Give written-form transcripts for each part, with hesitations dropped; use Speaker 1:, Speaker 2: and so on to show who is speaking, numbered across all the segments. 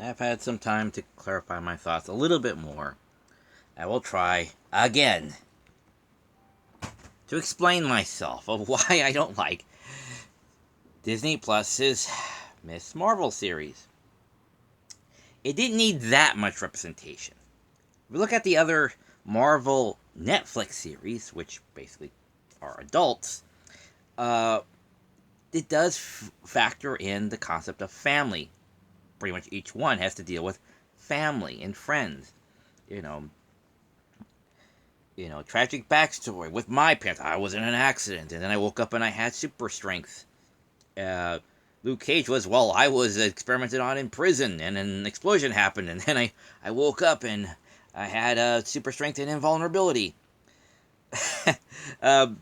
Speaker 1: I've had some time to clarify my thoughts a little bit more. I will try again to explain myself of why I don't like Disney Plus's Miss Marvel series. It didn't need that much representation. If we look at the other Marvel Netflix series, which basically are adults, uh, it does factor in the concept of family. Pretty much each one has to deal with family and friends. You know, tragic backstory with my parents. I was in an accident, and then I woke up and I had super strength. Uh, Luke Cage was, well, I was experimented on in prison, and an explosion happened, and then I woke up and I had super strength and invulnerability. um,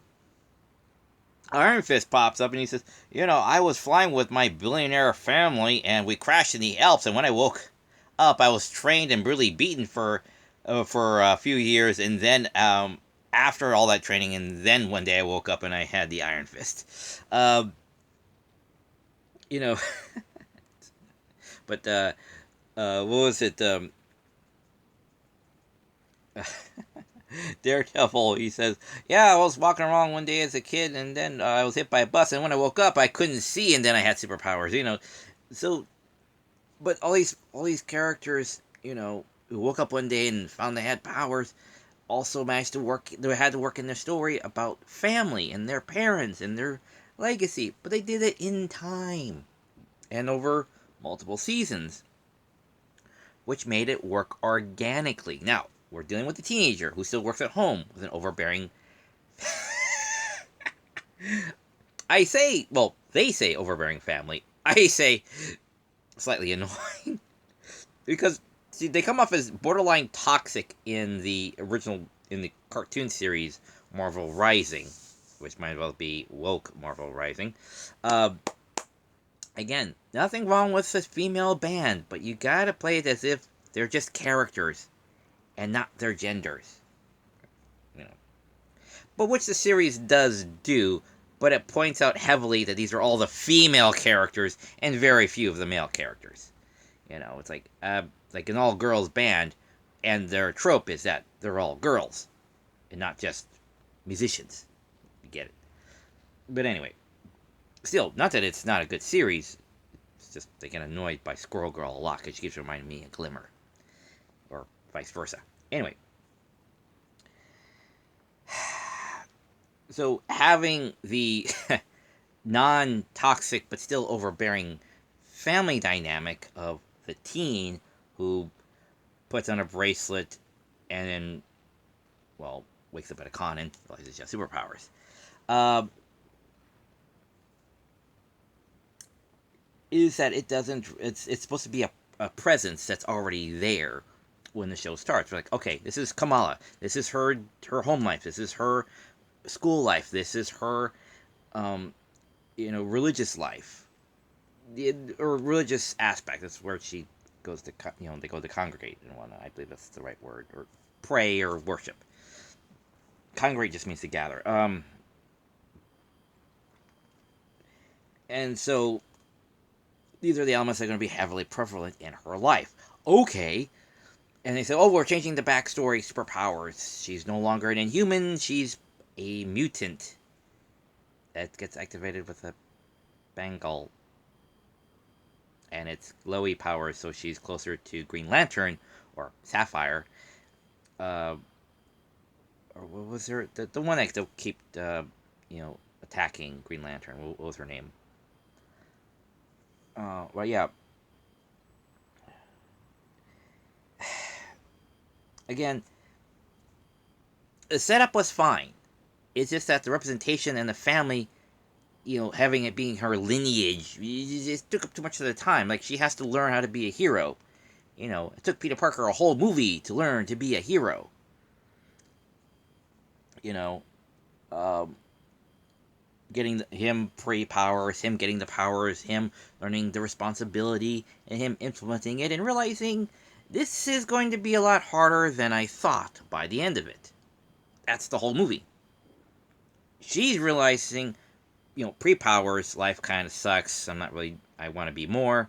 Speaker 1: Iron Fist pops up and he says, I was flying with my billionaire family, and we crashed in the Alps, and when I woke up, I was trained and brutally beaten for a few years, and then after all that training, and then one day I woke up and I had the Iron Fist. You know, but what was it? Daredevil. He says, "Yeah, I was walking around one day as a kid, and then I was hit by a bus, and when I woke up, I couldn't see, and then I had superpowers." So but all these characters, who woke up one day and found they had powers, also managed to work. They had to work in their story about family and their parents and their legacy, but they did it in time and over multiple seasons, which made it work organically. Now we're dealing with a teenager who still works at home with an overbearing. I say, well, they say overbearing family. I say slightly annoying because see they come off as borderline toxic in the cartoon series Marvel Rising, which might as well be woke Marvel Rising. Uh, Again, nothing wrong with this female band, but you gotta play it as if they're just characters and not their genders. You know, but which the series does do. But it points out heavily that these are all the female characters and very few of the male characters. It's like an all girls band, and their trope is that they're all girls and not just musicians. You get it. But anyway, still, not that it's not a good series. It's just they get annoyed by Squirrel Girl a lot because she keeps reminding me of Glimmer, or vice versa. Anyway, so having the non-toxic but still overbearing family dynamic of the teen who puts on a bracelet and then, well, wakes up at a con and realizes she has superpowers. Uh, is that it doesn't? It's supposed to be a presence that's already there when the show starts. We're like, okay, this is Kamala. This is her home life. This is her school life. This is her, um, religious life, or religious aspect. That's where she goes to, they go to congregate and whatnot. I believe that's the right word, or pray or worship. Congregate just means to gather. And so these are the elements that are going to be heavily prevalent in her life. Okay. And they say, oh, we're changing the backstory, superpowers. She's no longer an inhuman, she's a mutant that gets activated with a bangle. And it's glowy powers, so she's closer to Green Lantern or Sapphire. Uh, or what was her? The one that they'll keep, attacking Green Lantern. What was her name? Well, yeah. Again, the setup was fine. It's just that the representation and the family, having it being her lineage, it just took up too much of the time. Like, she has to learn how to be a hero. It took Peter Parker a whole movie to learn to be a hero. You know, um, getting him pre-powers, him getting the powers, him learning the responsibility, and him implementing it, and realizing this is going to be a lot harder than I thought by the end of it. That's the whole movie. She's realizing, pre-powers, life kind of sucks. I want to be more.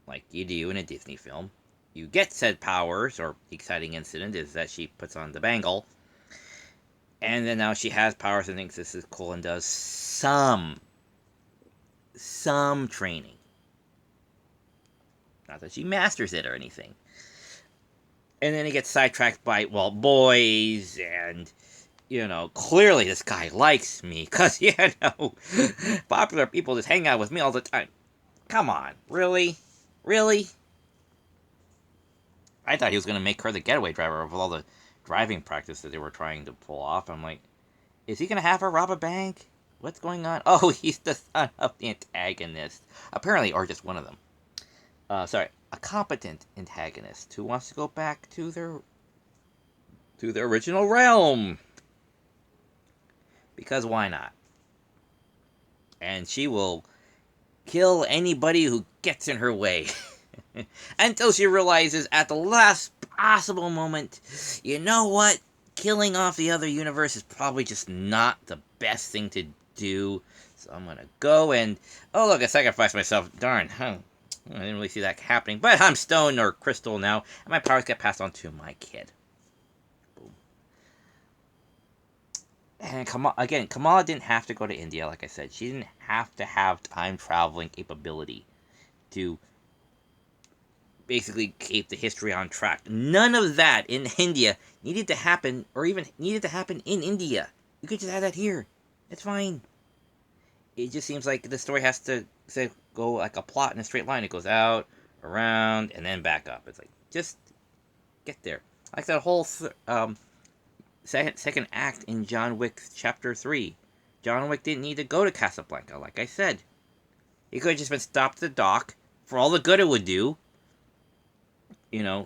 Speaker 1: like you do in a Disney film. You get said powers, or the exciting incident is that she puts on the bangle, and then now she has powers and thinks this is cool and does some training. Not that she masters it or anything. And then he gets sidetracked by, well, boys, and, clearly this guy likes me, because, popular people just hang out with me all the time. Come on, really? Really? I thought he was going to make her the getaway driver of all the driving practice that they were trying to pull off. I'm like, is he going to have her rob a bank? What's going on? Oh, he's the son of the antagonist. Apparently, or just one of them. A competent antagonist who wants to go back to their original realm. Because why not? And she will kill anybody who gets in her way. Until she realizes at the last possible moment, you know what? Killing off the other universe is probably just not the best thing to do. So I'm gonna go and, oh look, I sacrificed myself. Darn, I didn't really see that happening. But I'm Stone or Crystal now, and my powers get passed on to my kid. Boom. And Kamala didn't have to go to India, like I said. She didn't have to have time traveling capability to basically keep the history on track. None of that in India needed to happen, or even needed to happen in India. You could just add that here. It's fine. It just seems like the story has to go like a plot in a straight line. It goes out, around, and then back up. It's like, just get there. Like that whole second act in John Wick Chapter 3. John Wick didn't need to go to Casablanca, like I said. He could have just been stopped at the dock, for all the good it would do.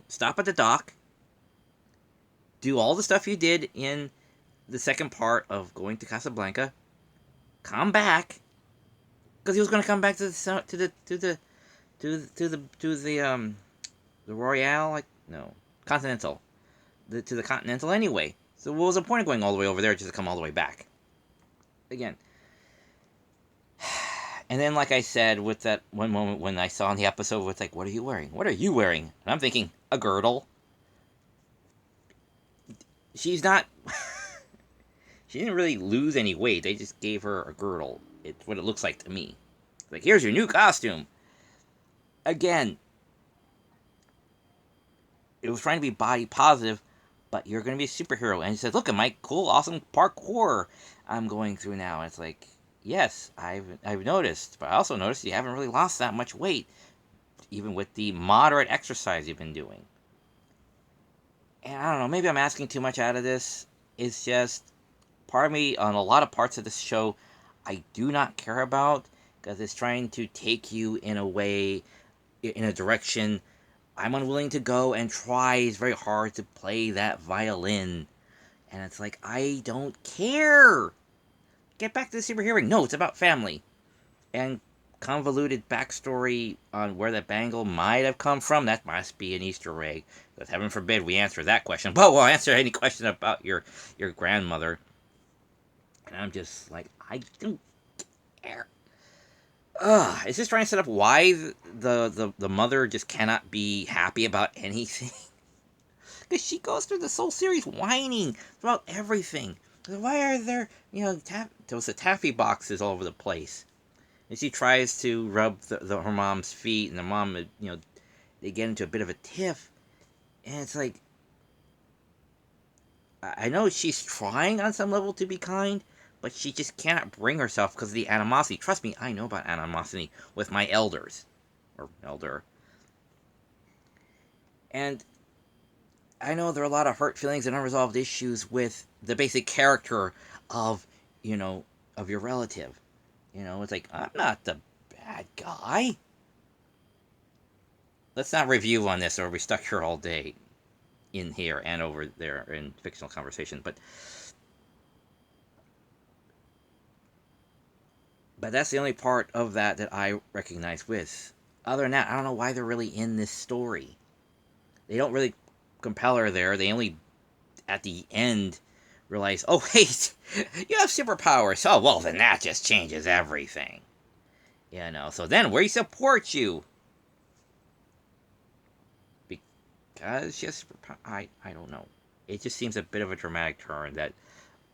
Speaker 1: Stop at the dock, do all the stuff you did in the second part of going to Casablanca, come back, because he was going to come back to the Royale, Continental, to the Continental anyway. So what was the point of going all the way over there just to come all the way back? Again. And then, like I said, with that one moment when I saw in the episode, it's like, what are you wearing? What are you wearing? And I'm thinking, a girdle. She's not... she didn't really lose any weight. They just gave her a girdle. It's what it looks like to me. Like, here's your new costume. Again, it was trying to be body positive, but you're going to be a superhero. And he said, look at my cool, awesome parkour I'm going through now. And it's like, yes, I've noticed, but I also noticed you haven't really lost that much weight, even with the moderate exercise you've been doing. And I don't know, maybe I'm asking too much out of this. It's just, part of me, on a lot of parts of this show, I do not care about, because it's trying to take you in a way, in a direction I'm unwilling to go, and tries very hard to play that violin. And it's like, I don't care! Get back to the superhero. No, it's about family. And convoluted backstory on where that bangle might have come from, that must be an Easter egg. Because heaven forbid we answer that question. But we'll answer any question about your grandmother. And I'm just like, I don't care. Is this trying to set up why the mother just cannot be happy about anything? Because she goes through this whole series whining about everything. Why are there, those taffy boxes all over the place? And she tries to rub her mom's feet, and the mom, they get into a bit of a tiff. And it's like, I know she's trying on some level to be kind, but she just cannot bring herself because of the animosity. Trust me, I know about animosity with my elders. Or elder. And I know there are a lot of hurt feelings and unresolved issues with the basic character of, of your relative. It's like, I'm not the bad guy. Let's not review on this or we're stuck here all day in here and over there in fictional conversation. But that's the only part of that I recognize with. Other than that, I don't know why they're really in this story. They don't really compel her there. They only, at the end, realize, oh wait, you have superpowers. Oh well, then that just changes everything. So then we support you. because she has I don't know. It just seems a bit of a dramatic turn that,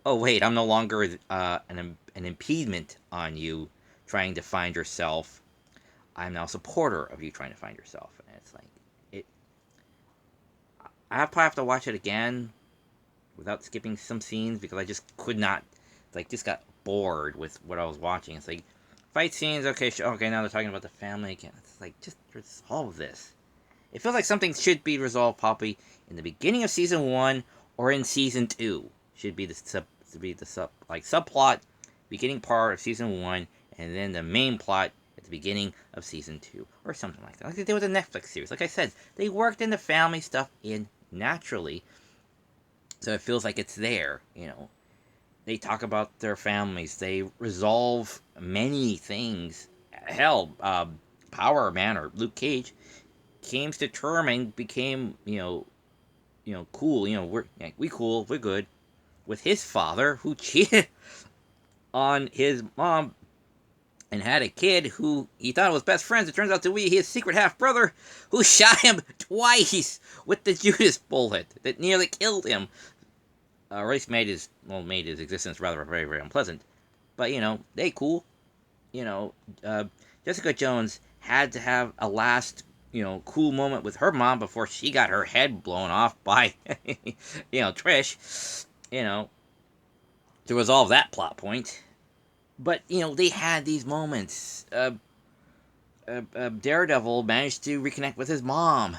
Speaker 1: oh wait, I'm no longer an impediment on you trying to find yourself. I'm now a supporter of you trying to find yourself. And it's like it. I probably have to watch it again without skipping some scenes because I just could not, like, just got bored with what I was watching. It's like fight scenes, okay, okay, now they're talking about the family again. It's like just resolve this. It feels like something should be resolved probably in the beginning of season 1 or in season 2. Should be the subplot beginning part of season 1 and then the main plot at the beginning of season 2 or something like that. Like they did with the Netflix series. Like I said, they worked in the family stuff in naturally. So it feels like it's there, you know. They talk about their families. They resolve many things. Hell, Power Man or Luke Cage came to term and became, cool. You know, we cool, we're good with his father who cheated on his mom and had a kid who he thought was best friends. It turns out to be his secret half brother who shot him twice with the Judas bullet that nearly killed him. Or at least made his existence rather very, very unpleasant. But they cool. You know, Jessica Jones had to have a last cool moment with her mom before she got her head blown off by Trish. To resolve that plot point. But they had these moments. Daredevil managed to reconnect with his mom.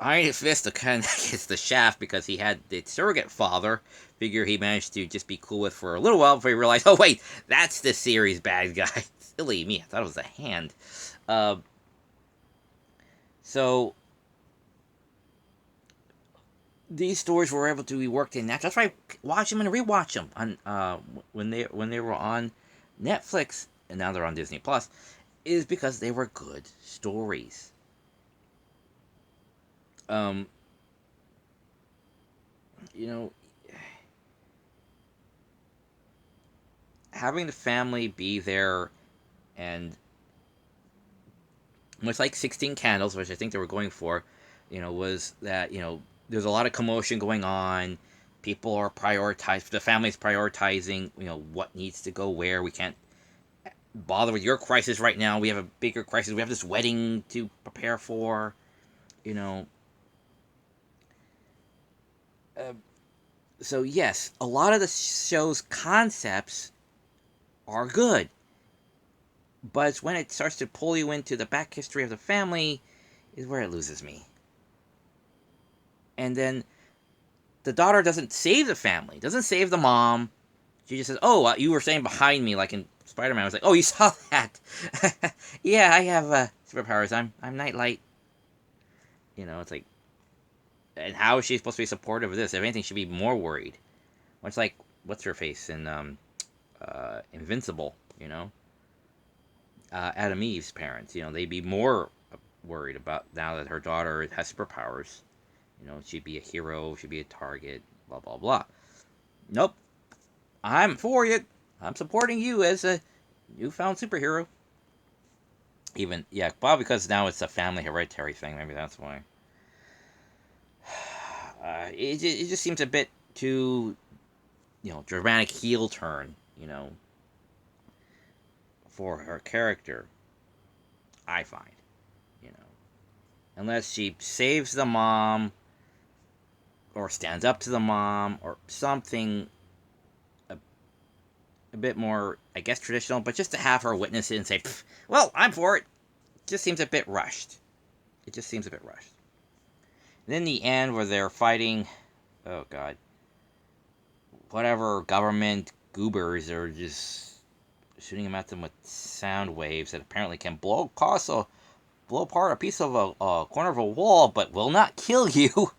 Speaker 1: Iron Fist kind of gets the shaft because he had the surrogate father figure he managed to just be cool with for a little while before he realized, oh wait, that's the series bad guy. Silly me, I thought it was a hand. So these stories were able to be worked in. That's why I watch them and rewatch them on when they were on Netflix and now they're on Disney Plus, is because they were good stories. Um, you know, having the family be there and much like 16 Candles, which I think they were going for, was that, there's a lot of commotion going on. People are prioritized, the family's prioritizing, what needs to go where. We can't bother with your crisis right now. We have a bigger crisis. We have this wedding to prepare for, you know. So, yes, a lot of the show's concepts are good. But it's when it starts to pull you into the back history of the family is where it loses me. And then the daughter doesn't save the family, doesn't save the mom. She just says, oh, you were saying behind me, like in Spider-Man. I was like, oh, you saw that. Yeah, I have superpowers. I'm Nightlight. It's like, and how is she supposed to be supportive of this? If anything, she'd be more worried. Much like, what's her face in Invincible, Adam Eve's parents. They'd be more worried about now that her daughter has superpowers. She'd be a hero, she'd be a target, blah, blah, blah. Nope. I'm for you. I'm supporting you as a newfound superhero. Even, yeah, probably because now it's a family hereditary thing. Maybe that's why. It just seems a bit too, dramatic heel turn, for her character. I find, unless she saves the mom or stands up to the mom or something a bit more, I guess, traditional, but just to have her witness it and say, well, I'm for it, just seems a bit rushed. It just seems a bit rushed. And then the end where they're fighting, oh god, whatever government goobers are just shooting them at them with sound waves that apparently can blow apart a piece of a corner of a wall, but will not kill you.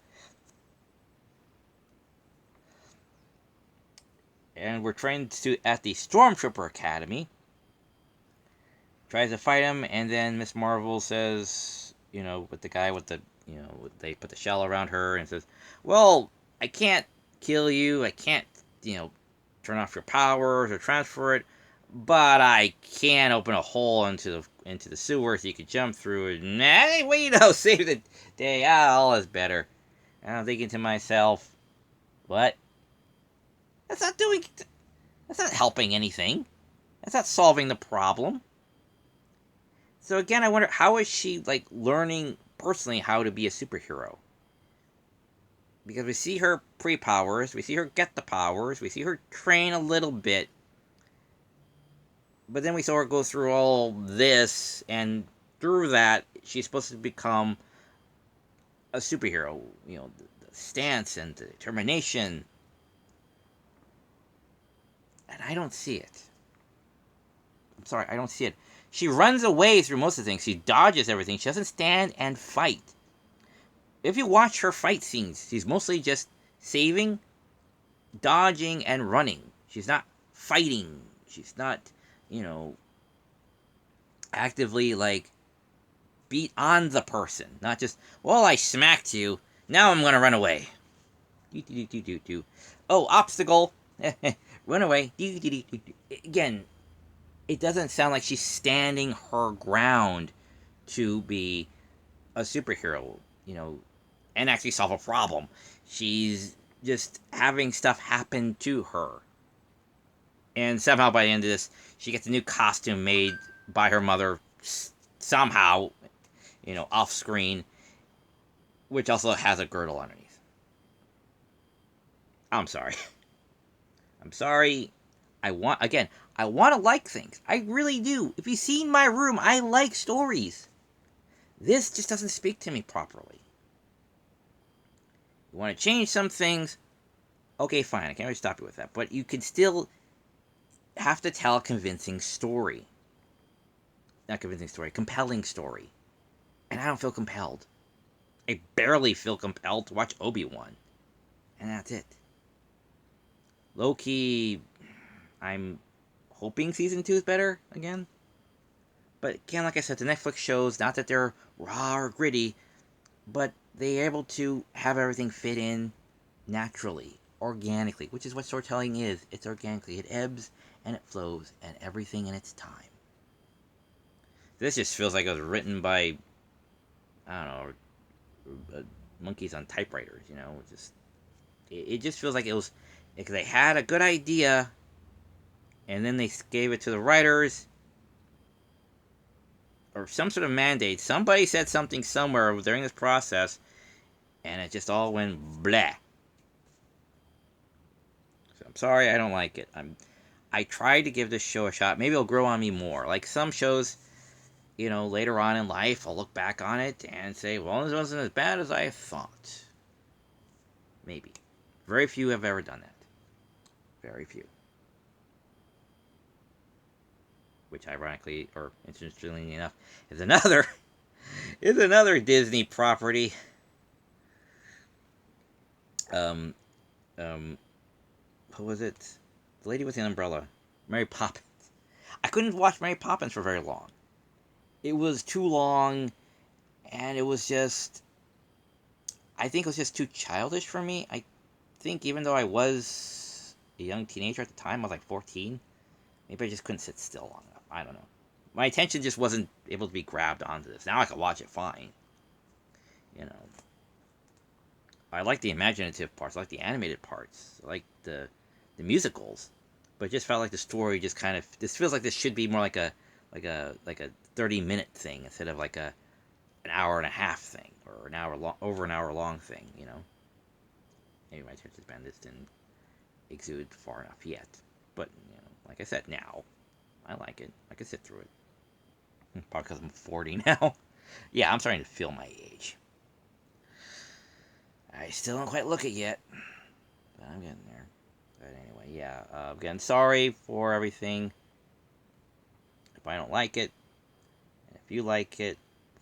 Speaker 1: And we're trained at the Stormtrooper Academy. Tries to fight him, and then Miss Marvel says, with the guy with the, they put the shell around her and says, well, I can't kill you. I can't, turn off your powers or transfer it. but I can open a hole into the sewer so you can jump through it. Nah, wait, no, save the day. All is better. And I'm thinking to myself, what? That's not doing. That's not helping anything. That's not solving the problem. So again, I wonder, how is she like learning personally how to be a superhero? Because we see her pre-powers, we see her get the powers, we see her train a little bit, but then we saw her go through all this, and through that, she's supposed to become a superhero. The stance and the determination, and I don't see it. I'm sorry, I don't see it. She runs away through most of the things. She dodges everything. She doesn't stand and fight. If you watch her fight scenes, she's mostly just saving, dodging, and running. She's not fighting. She's not, you know, actively like beat on the person. Not just, well, I smacked you. Now I'm gonna run away. Oh, obstacle. Run away. Again, it doesn't sound like she's standing her ground to be a superhero, and actually solve a problem. She's just having stuff happen to her. And somehow by the end of this, she gets a new costume made by her mother somehow, off screen, which also has a girdle underneath. I'm sorry. I'm sorry. I want to like things. I really do. If you've seen my room, I like stories. This just doesn't speak to me properly. You want to change some things, okay, fine. I can't really stop you with that. But you can still have to tell a convincing story. Not convincing story, compelling story. And I don't feel compelled. I barely feel compelled to watch Obi-Wan. And that's it. Low-key, I'm hoping season 2 is better again. But again, like I said, the Netflix shows, not that they're raw or gritty, but they're able to have everything fit in naturally, organically, which is what storytelling is. It's organically. It ebbs and it flows, and everything in its time. This just feels like it was written by, I don't know, monkeys on typewriters, it just feels like it was, because they had a good idea, and then they gave it to the writers, or some sort of mandate. Somebody said something somewhere during this process, and it just all went blah. So I'm sorry, I don't like it. I tried to give this show a shot. Maybe it'll grow on me more. Like some shows, later on in life, I'll look back on it and say, well, this wasn't as bad as I thought. Maybe. Very few have ever done that. Very few. Which, ironically, or interestingly enough, is another Disney property. Who was it? The lady with the umbrella. Mary Poppins. I couldn't watch Mary Poppins for very long. It was too long, and it was just, I think it was just too childish for me. I think even though I was a young teenager at the time, I was like 14, maybe I just couldn't sit still long enough. I don't know. My attention just wasn't able to be grabbed onto this. Now I can watch it fine. I like the imaginative parts. I like the animated parts. I like the musicals. But it just felt like the story just kind of, this feels like this should be more like a 30-minute thing instead of like an hour and a half thing, or over an hour long thing. Maybe my attention span just didn't exude far enough yet. But like I said, now I like it. I can sit through it. Probably because I'm 40 now. Yeah, I'm starting to feel my age. I still don't quite look it yet, but I'm getting there. But anyway, yeah. Again, sorry for everything. If I don't like it, and if you like it,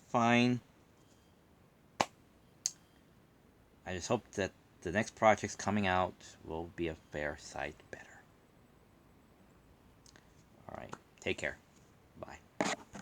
Speaker 1: fine. I just hope that the next projects coming out will be a fair sight better. Alright, take care.